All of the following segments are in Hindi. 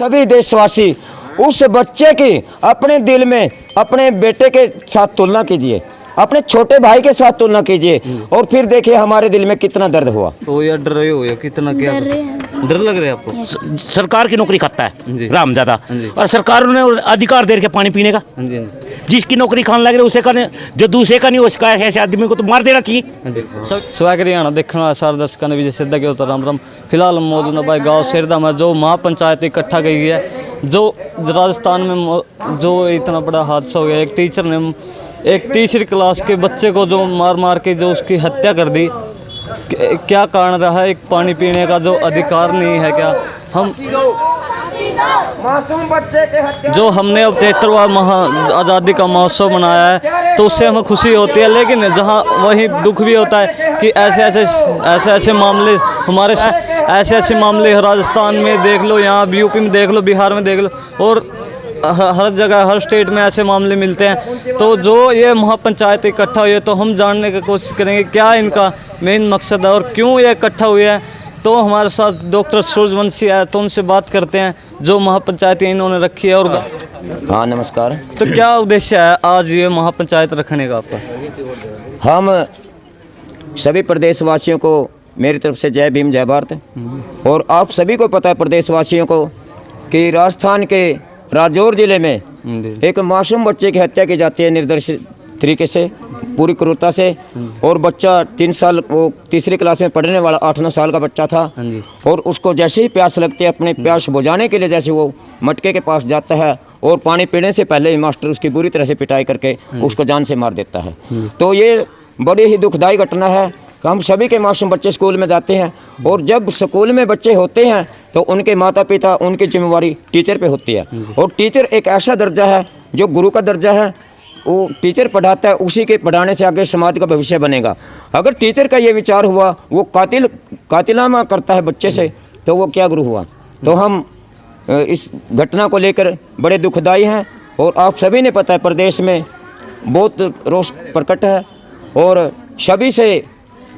सभी देशवासी उस बच्चे की अपने दिल में अपने बेटे के साथ तुलना कीजिए, अपने छोटे भाई के साथ तुलना कीजिए और फिर देखिए हमारे दिल में कितना दर्द हुआ। तो यार डर रहे हो या कितना, क्या डर लग रहा है आपको? सरकार की नौकरी खाता जी। है रामजादा, जी। और सरकार ने अधिकार दे रखे पानी पीने का। हाँ जी, जिसकी नौकरी खाने लग रही उसे का जो दूसरे का नहीं उसका, ऐसे आदमी को तो मार देना चाहिए। हाँ जी। स्वागत हरियाणा देखने वाले सारे दर्शकों ने विजय सिद्धा के होता राम राम। फिलहाल हम मौजूद है भाई गाँव शेरदा में, जो महापंचायत इकट्ठा गई है, जो राजस्थान में जो इतना बड़ा हादसा हो गया। एक टीचर ने एक तीसरी क्लास के बच्चे को जो मार मार के जो उसकी हत्या कर दी। क्या कारण रहा? एक पानी पीने का जो अधिकार नहीं है क्या? हम मासूम बच्चे के हत्या जो हमने अब 73वां आज़ादी का महोत्सव मनाया है तो उससे हमें खुशी होती है, लेकिन जहाँ वही दुख भी होता है कि ऐसे मामले हमारे ऐसे मामले राजस्थान में देख लो, यहाँ यूपी में देख लो, बिहार में देख लो, और हर जगह हर स्टेट में ऐसे मामले मिलते हैं। तो जो ये महापंचायत इकट्ठा हुई है तो हम जानने की कोशिश करेंगे क्या इनका मेन मकसद है और क्यों ये इकट्ठा हुए हैं। तो हमारे साथ डॉक्टर सूरजवंशी है, तो उनसे बात करते हैं जो महापंचायत इन्होंने रखी है। और हाँ नमस्कार। तो क्या उद्देश्य है आज ये महापंचायत रखने का आपका? हम सभी प्रदेशवासियों को मेरी तरफ से जय भीम जय भारत। और आप सभी को पता है प्रदेशवासियों को कि राजस्थान के राजौर जिले में एक मासूम बच्चे की हत्या की जाती है निर्दोष तरीके से, पूरी क्रूरता से। और बच्चा 3 साल, वो तीसरी क्लास में पढ़ने वाला 8-9 साल का बच्चा था। और उसको जैसे ही प्यास लगती है, अपने प्यास बुझाने के लिए जैसे वो मटके के पास जाता है और पानी पीने से पहले ही मास्टर उसकी बुरी तरह से पिटाई करके उसको जान से मार देता है। तो ये बड़ी ही दुखदायी घटना है। हम सभी के मासूम बच्चे स्कूल में जाते हैं और जब स्कूल में बच्चे होते हैं तो उनके माता पिता, उनकी जिम्मेवारी टीचर पे होती है। और टीचर एक ऐसा दर्जा है जो गुरु का दर्जा है। वो टीचर पढ़ाता है, उसी के पढ़ाने से आगे समाज का भविष्य बनेगा। अगर टीचर का ये विचार हुआ वो कातिलाना करता है बच्चे से, तो वो क्या गुरु हुआ। तो हम इस घटना को लेकर बड़े दुखदाई हैं। और आप सभी ने पता है प्रदेश में बहुत रोष प्रकट है और सभी से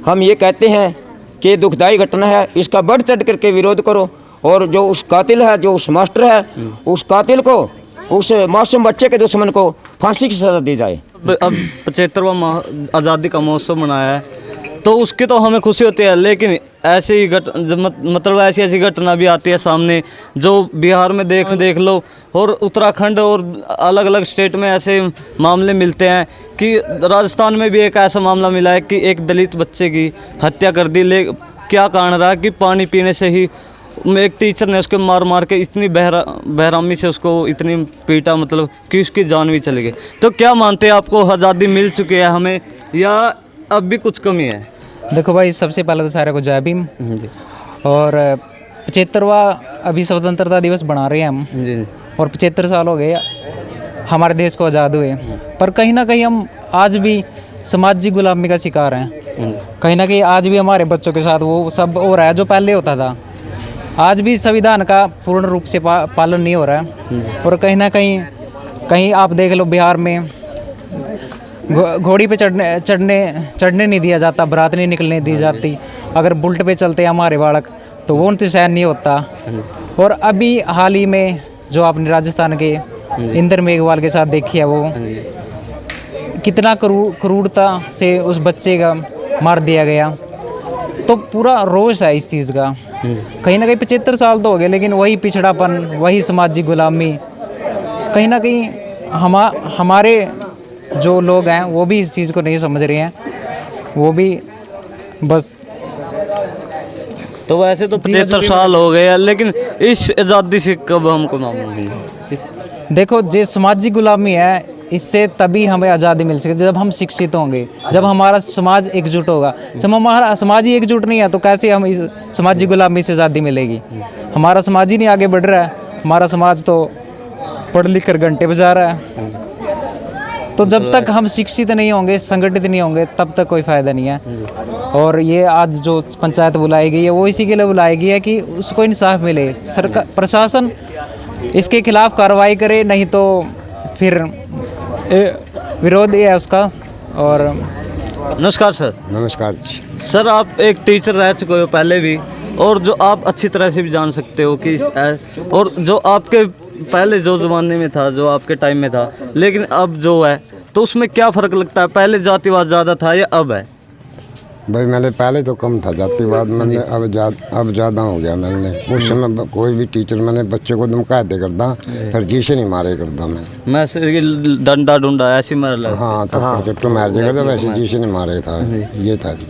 हम ये कहते हैं कि दुखदाई घटना है, इसका बढ़ चढ़ करके विरोध करो। और जो उस कातिल है, जो उस मास्टर है, उस कातिल को, उस मासूम बच्चे के दुश्मन को फांसी की सज़ा दी जाए। अब 75वां आज़ादी का महोत्सव मनाया है तो उसकी तो हमें खुशी होती है, लेकिन ऐसी ही मतलब ऐसी घटना भी आती है सामने, जो बिहार में देख लो और उत्तराखंड और अलग अलग स्टेट में ऐसे मामले मिलते हैं कि राजस्थान में भी एक ऐसा मामला मिला है कि एक दलित बच्चे की हत्या कर दी। क्या कारण रहा कि पानी पीने से ही एक टीचर ने उसके मार मार के इतनी बेरहमी से उसको इतनी पीटा, मतलब कि उसकी जान भी चली गई। तो क्या मानते हैं, आपको आज़ादी मिल चुकी है हमें या अब भी कुछ कमी है? देखो भाई, सबसे पहले तो सारे को जय भीम। और 75वां अभी स्वतंत्रता दिवस बना रहे हैं हम जी। और 75 साल हो गए हमारे देश को आज़ाद हुए, पर कहीं ना कहीं हम आज भी समाजी गुलामी का शिकार हैं। कहीं ना कहीं आज भी हमारे बच्चों के साथ वो सब हो रहा है जो पहले होता था। आज भी संविधान का पूर्ण रूप से पालन नहीं हो रहा है। और कहीं ना कहीं आप देख लो, बिहार में घोड़ी पे चढ़ने नहीं दिया जाता, बारात नहीं निकलने दी जाती। अगर बुलेट पे चलते हैं हमारे बालक तो वो उनसे सहन नहीं होता। और अभी हाल ही में जो आपने राजस्थान के इंदर मेघवाल के साथ देखी है, वो कितना क्रूरता से उस बच्चे का मार दिया गया। तो पूरा रोष है इस चीज़ का। कहीं ना कहीं 75 साल तो हो गए, लेकिन वही पिछड़ापन, वही समाजी गुलामी, कहीं ना कहीं हमारे जो लोग हैं वो भी इस चीज़ को नहीं समझ रहे हैं। वो भी बस तो वैसे तो 75 साल हो गए, लेकिन इस आज़ादी से कब हमको मालूम? देखो, जो समाजी गुलामी है इससे तभी हमें आज़ादी मिल सके जब हम शिक्षित होंगे, जब हमारा समाज एकजुट होगा। जब हमारा समाज ही एकजुट नहीं है तो कैसे हम इस समाजी गुलामी से आज़ादी मिलेगी। हमारा समाज ही नहीं आगे बढ़ रहा है, हमारा समाज तो पढ़ लिख कर घंटे बजा रहा है। तो जब तक हम शिक्षित नहीं होंगे, संगठित नहीं होंगे, तब तक कोई फ़ायदा नहीं है। और ये आज जो पंचायत बुलाई गई है वो इसी के लिए बुलाई गई है कि उसको इंसाफ मिले। सरकार, प्रशासन इसके खिलाफ कार्रवाई करे, नहीं तो फिर विरोध है उसका। और नमस्कार सर। नमस्कार सर, आप एक टीचर रह चुके हो पहले भी, और जो आप अच्छी तरह से भी जान सकते हो कि और जो आपके पहले जो ज़माने में था, जो आपके टाइम में था, लेकिन अब जो है तो उसमें क्या फ़र्क लगता है? पहले जातिवाद ज़्यादा था या अब है? भाई मैंने पहले तो कम था जातिवाद, मैंने अब ज़्यादा हो गया। मैंने उस समय कोई भी टीचर मैंने बच्चे को धमकाए दे करता, फिर जी से नहीं मारे करता मैं डंडा डुंडा ऐसी मार लगा। हाँ थप्पड़ चट्टू मार दिया करता, वैसे जी से नहीं मारे था। ये था जी।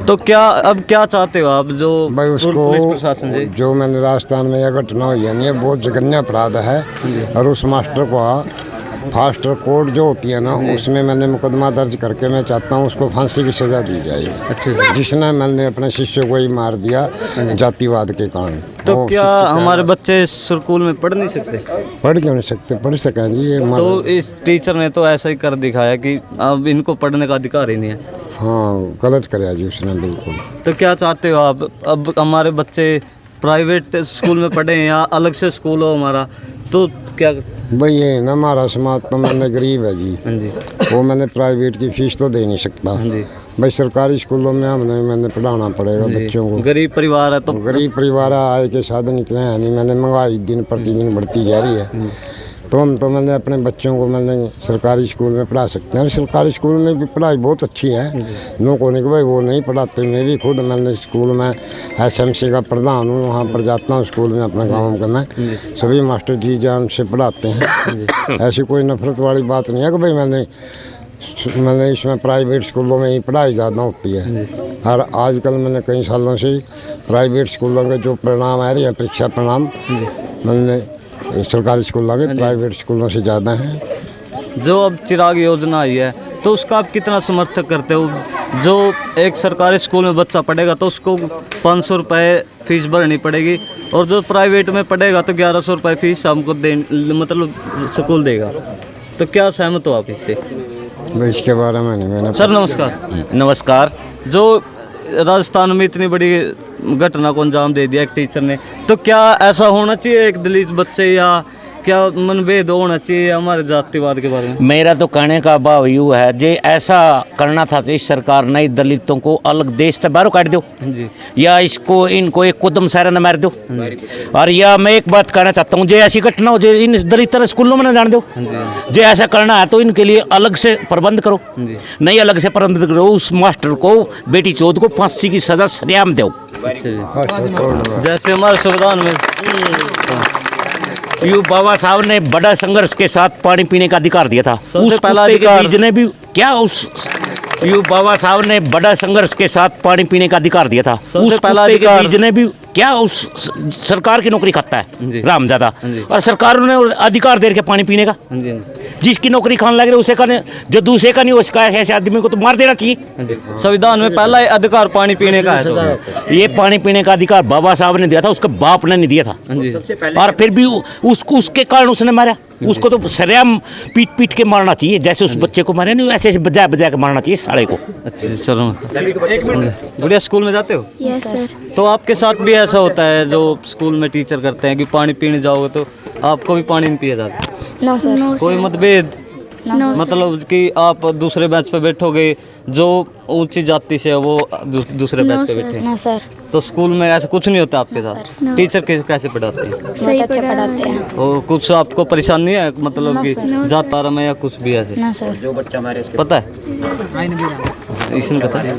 तो क्या अब क्या चाहते हो आप जो भाई पुलिस उसको प्रशासन से? जो मैंने राजस्थान में यह घटना हुई है नहीं, ये बहुत जघन्य अपराध है। और उस मास्टर को फास्ट कोर्ट जो होती है ना, उसमें मैंने मुकदमा दर्ज करके मैं चाहता हूँ उसको फांसी की सज़ा दी जाए, जिसने मैंने अपने शिष्य को ही मार दिया जातिवाद के कारण। तो क्या हमारे बच्चे स्कूल में पढ़ नहीं सकते? पढ़ क्यों नहीं सकते? पढ़ सकें जी। ये तो इस टीचर ने तो ऐसा ही कर दिखाया कि अब इनको पढ़ने का अधिकार ही नहीं है। हाँ गलत कराया जी उसने बिल्कुल। तो क्या चाहते हो आप? अब हमारे बच्चे प्राइवेट स्कूल में पढ़े या अलग से स्कूल हो हमारा, तो क्या? भाई ये ना हमारा समाज तो मैंने गरीब है जी, हाँ जी, वो मैंने प्राइवेट की फीस तो दे नहीं सकता। हाँ जी। भाई सरकारी स्कूलों में मैंने पढ़ाना पड़ेगा बच्चों को। गरीब परिवार है तो गरीब परिवार है, आय के साधन इतने हैं नहीं। मैंने महंगाई दिन प्रतिदिन बढ़ती जा रही है, तो मैंने अपने बच्चों को मैंने सरकारी स्कूल में पढ़ा सकते हैं। सरकारी स्कूल में भी पढ़ाई बहुत अच्छी है, नो को नहीं कि भाई वो नहीं पढ़ाते। मैं भी खुद मैंने स्कूल में SMC का प्रधान हूँ, वहाँ पर जाता हूँ स्कूल में अपने गाँव का। मैं सभी मास्टर जी जान से पढ़ाते हैं। ऐसी कोई नफरत वाली बात नहीं है कि भाई मैंने इसमें प्राइवेट स्कूलों में ही पढ़ाई ज़्यादा होती है। हर आजकल मैंने कई सालों से प्राइवेट स्कूलों के जो परिणाम आ रहे हैं, परीक्षा परिणाम, मैंने सरकारी स्कूलों के प्राइवेट स्कूलों से ज़्यादा हैं। जो अब चिराग योजना आई है तो उसका आप कितना समर्थक करते हो? जो एक सरकारी स्कूल में बच्चा पढ़ेगा तो उसको 500 रुपये फीस भरनी पड़ेगी, और जो प्राइवेट में पढ़ेगा तो 1100 रुपये फीस हमको मतलब स्कूल देगा। तो क्या सहमत हो आप इससे? भाई इसके बारे में नहीं मैंने। सर नमस्कार। नमस्कार। जो राजस्थान में इतनी बड़ी घटना को अंजाम दे दिया एक टीचर ने, तो क्या ऐसा होना चाहिए एक दलित बच्चे, या क्या मनभेद होना चाहिए हमारे जातिवाद के बारे में? मेरा तो कहने का भाव यूँ है, जे ऐसा करना था तो इस सरकार ने दलितों को अलग देश से बाहर काट दो, या इनको एक कदम सारा न मार दो। और या मैं एक बात कहना चाहता हूँ, जे ऐसी घटना हो, जे इन दलित स्कूलों में न जान दो, जे ऐसा करना है तो इनके लिए अलग से प्रबंध करो, नहीं अलग से प्रबंध करो। उस मास्टर को, बेटी चौथ को फांसी की सजा सरेआम दो। जैसे हमारे संविधान में यू बाबा साहब ने बड़ा संघर्ष के साथ पानी पीने का अधिकार दिया था। सबसे पहला अधिकार बीज ने भी क्या उस यू बाबा साहब ने बड़ा संघर्ष के साथ पानी पीने का अधिकार दिया था। सबसे पहला अधिकार बीज ने भी क्या उस सरकार की नौकरी खाता है रामजादा, और सरकार ने अधिकार दे रखे पानी पीने का। जिसकी नौकरी खाने लग रहे उसे करने, जो दूसरे का नहीं उसका ऐसे आदमी को तो मार देना चाहिए। संविधान में पहला अधिकार पानी पीने का है, तो ये पानी पीने का अधिकार बाबा साहब ने दिया था, उसके बाप ने नहीं दिया था। और फिर भी उसके कारण उसने मारा। उसको तो सरेआम पीट पीट के मारना चाहिए, जैसे उस बच्चे को मारे नहीं, ऐसे बजा बजा के मारना चाहिए साले को। चलो बढ़िया। स्कूल में जाते हो? Yes sir. तो आपके साथ भी ऐसा होता है जो स्कूल में टीचर करते हैं कि पानी पीने जाओगे तो आपको भी पानी नहीं पिया जाता? No sir. कोई मतभेद? मतलब कि आप दूसरे बेंच पे बैठोगे, जो ऊंची जाति से है वो दूसरे बेंच पे बैठे? No sir. तो स्कूल में ऐसा कुछ नहीं होता आपके साथ? टीचर कैसे पढ़ाते हैं? बहुत अच्छे पढ़ाते हैं। और कुछ आपको परेशानी है, मतलब कि जाता रहा या कुछ भी ऐसे? No sir. जो बच्चा हमारे पता है? इसने पता है?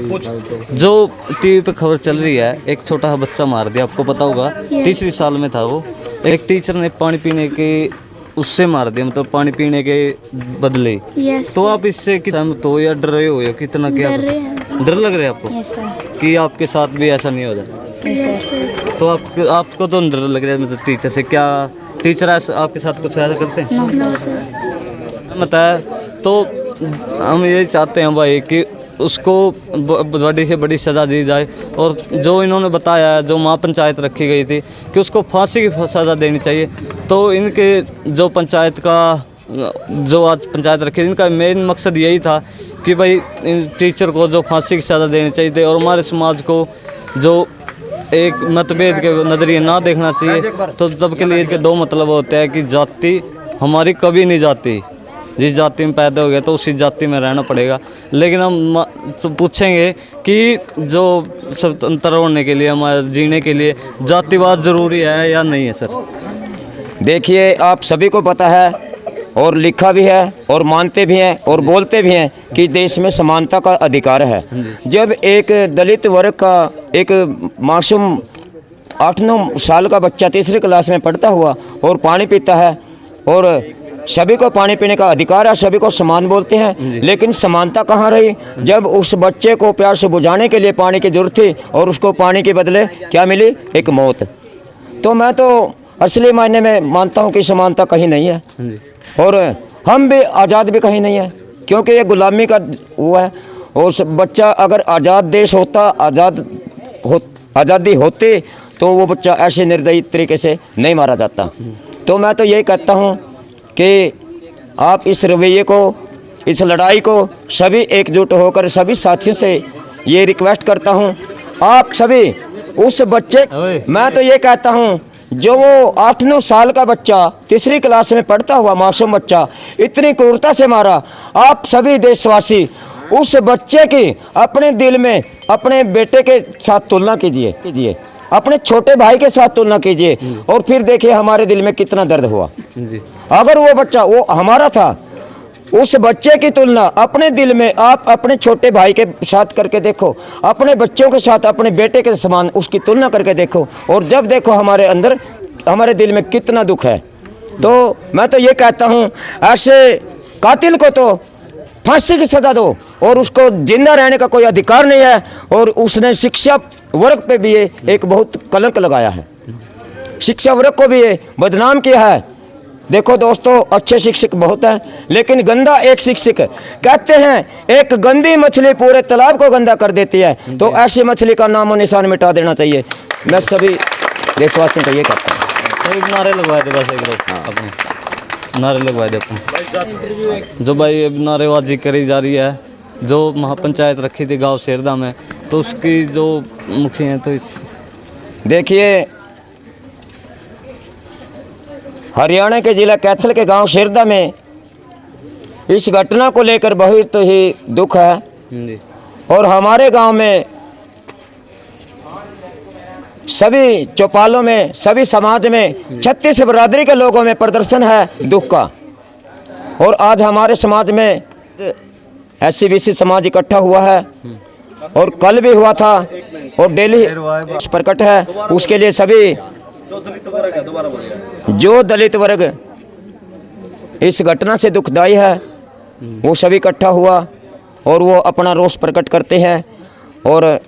जो टीवी पे खबर चल रही है, एक छोटा सा बच्चा मार दिया, आपको पता होगा, तीसरी साल में था वो। एक टीचर ने पानी पीने के उससे मार दिया, मतलब पानी पीने के बदले। यस। तो आप इससे सहमत हो या डर रहे हो, या कितना क्या डर लग रहा है आपको यस सर। कि आपके साथ भी ऐसा नहीं हो जाए? Yes sir. तो आपको तो डर लग रहा है मतलब टीचर से? क्या टीचर आपके साथ कुछ ऐसा करते हैं? No sir. बताया। तो हम ये चाहते हैं भाई कि उसको बड़ी से बड़ी सज़ा दी जाए, और जो इन्होंने बताया, जो महापंचायत रखी गई थी कि उसको फांसी की सज़ा देनी चाहिए, तो इनके जो पंचायत का जो आज पंचायत रखी, इनका मेन मकसद यही था कि भाई इन टीचर को जो फांसी की सज़ा देनी चाहिए थी, और हमारे समाज को जो एक मतभेद के नज़रिए ना देखना चाहिए। तो सबके लिए इनके दो मतलब होते हैं कि जाति हमारी कभी नहीं जाती, जिस जाति में पैदा हो गया तो उसी जाति में रहना पड़ेगा। लेकिन हम तो पूछेंगे कि जो स्वतंत्र होने के लिए, हमारे जीने के लिए जातिवाद ज़रूरी है या नहीं है सर? देखिए, आप सभी को पता है और लिखा भी है और मानते भी हैं और बोलते भी हैं कि देश में समानता का अधिकार है। जब एक दलित वर्ग का एक मासूम 8-9 साल का बच्चा तीसरी क्लास में पढ़ता हुआ और पानी पीता है और सभी को पानी पीने का अधिकार है, सभी को समान बोलते हैं, लेकिन समानता कहाँ रही जब उस बच्चे को प्यास बुझाने के लिए पानी की जरूरत थी और उसको पानी के बदले क्या मिली? एक मौत। तो मैं तो असली मायने में मानता हूँ कि समानता कहीं नहीं है और हम भी आज़ाद भी कहीं नहीं है, क्योंकि ये गुलामी का वो है। और बच्चा अगर आज़ाद देश होता, आज़ादी होती तो वो बच्चा ऐसे निर्दयी तरीके से नहीं मारा जाता। तो मैं तो यही कहता हूँ कि आप इस रवैये को, इस लड़ाई को सभी एकजुट होकर सभी साथियों से ये रिक्वेस्ट करता हूँ, आप सभी उस बच्चे, मैं तो ये कहता हूँ जो वो 8-9 साल का बच्चा तीसरी क्लास में पढ़ता हुआ मासूम बच्चा इतनी क्रूरता से मारा, आप सभी देशवासी उस बच्चे की अपने दिल में अपने बेटे के साथ तुलना कीजिए, अपने छोटे भाई के साथ तुलना कीजिए और फिर देखिए हमारे दिल में कितना दर्द हुआ। अगर वो बच्चा वो हमारा था, उस बच्चे की तुलना अपने दिल में आप अपने छोटे भाई के साथ करके देखो, अपने बच्चों के साथ अपने बेटे के समान उसकी तुलना करके देखो और जब देखो हमारे अंदर, हमारे दिल में कितना दुख है। तो मैं तो ये कहता हूँ ऐसे कातिल को तो फांसी की सजा दो और उसको जिंदा रहने का कोई अधिकार नहीं है। और उसने शिक्षा वर्ग पे भी ये एक बहुत कलंक लगाया है, शिक्षा वर्ग को भी ये बदनाम किया है। देखो दोस्तों, अच्छे शिक्षक बहुत हैं लेकिन गंदा एक शिक्षक, कहते हैं एक गंदी मछली पूरे तालाब को गंदा कर देती है, तो ऐसी मछली का नामो निशान मिटा देना चाहिए। मैं सभी देशवासियों को ये कहता हूँ। तो नारे लगवाए थे बस एक लोग अपने नारे लगवाए थे अपने, जो भाई अब नारेबाजी करी जा रही है, जो महापंचायत रखी थी गाँव शेरदा में, तो उसकी जो मुखिया हैं तो देखिए, हरियाणा के जिला कैथल के गांव शेरदा में इस घटना को लेकर बहुत ही दुख है और हमारे गांव में सभी चौपालों में, सभी समाज में, 36 बरादरी के लोगों में प्रदर्शन है दुख का। और आज हमारे समाज में SC-BC समाज इकट्ठा हुआ है और कल भी हुआ था और डेली प्रकट है। उसके लिए सभी जो दलित वर्ग इस घटना से दुखदाई है वो सभी इकट्ठा हुआ और वो अपना रोष प्रकट करते हैं और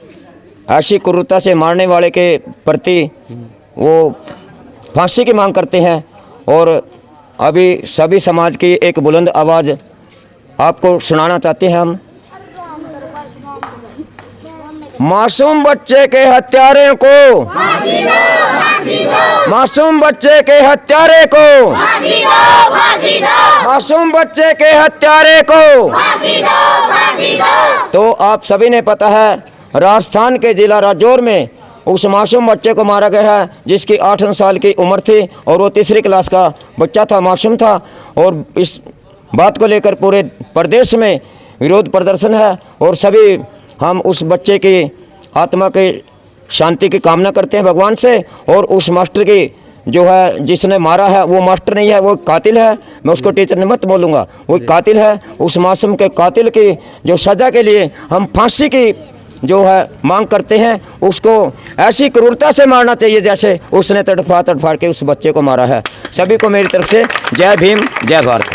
ऐसी क्रूरता से मारने वाले के प्रति वो फांसी की मांग करते हैं। और अभी सभी समाज की एक बुलंद आवाज़ आपको सुनाना चाहते हैं हम। मासूम बच्चे के हत्यारे को, मासूम बच्चे के हत्यारे को, मासूम बच्चे के हत्यारे को। तो आप सभी ने पता है राजस्थान के जिला राजौर में उस मासूम बच्चे को मारा गया है जिसकी 8 साल की उम्र थी और वो तीसरी क्लास का बच्चा था, मासूम था। और इस बात को लेकर पूरे प्रदेश में विरोध प्रदर्शन है और सभी हम उस बच्चे की आत्मा की शांति की कामना करते हैं भगवान से। और उस मास्टर की जो है जिसने मारा है वो मास्टर नहीं है, वो कातिल है। मैं उसको टीचर ने मत बोलूँगा, वो कातिल है। उस मासूम के कातिल की जो सज़ा के लिए हम फांसी की जो है मांग करते हैं, उसको ऐसी क्रूरता से मारना चाहिए जैसे उसने तड़फा के उस बच्चे को मारा है। सभी को मेरी तरफ से जय भीम, जय भारत।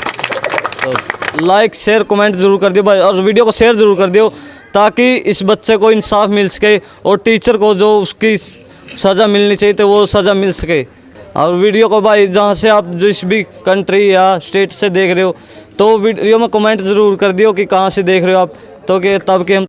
तो लाइक, शेयर, कमेंट जरूर कर दियो भाई और वीडियो को शेयर जरूर कर दियो ताकि इस बच्चे को इंसाफ मिल सके और टीचर को जो उसकी सज़ा मिलनी चाहिए तो वो सज़ा मिल सके। और वीडियो को भाई जहाँ से आप जिस भी कंट्री या स्टेट से देख रहे हो तो वीडियो में कमेंट ज़रूर कर दियो कि कहाँ से देख रहे हो आप, तो कि तब कि हम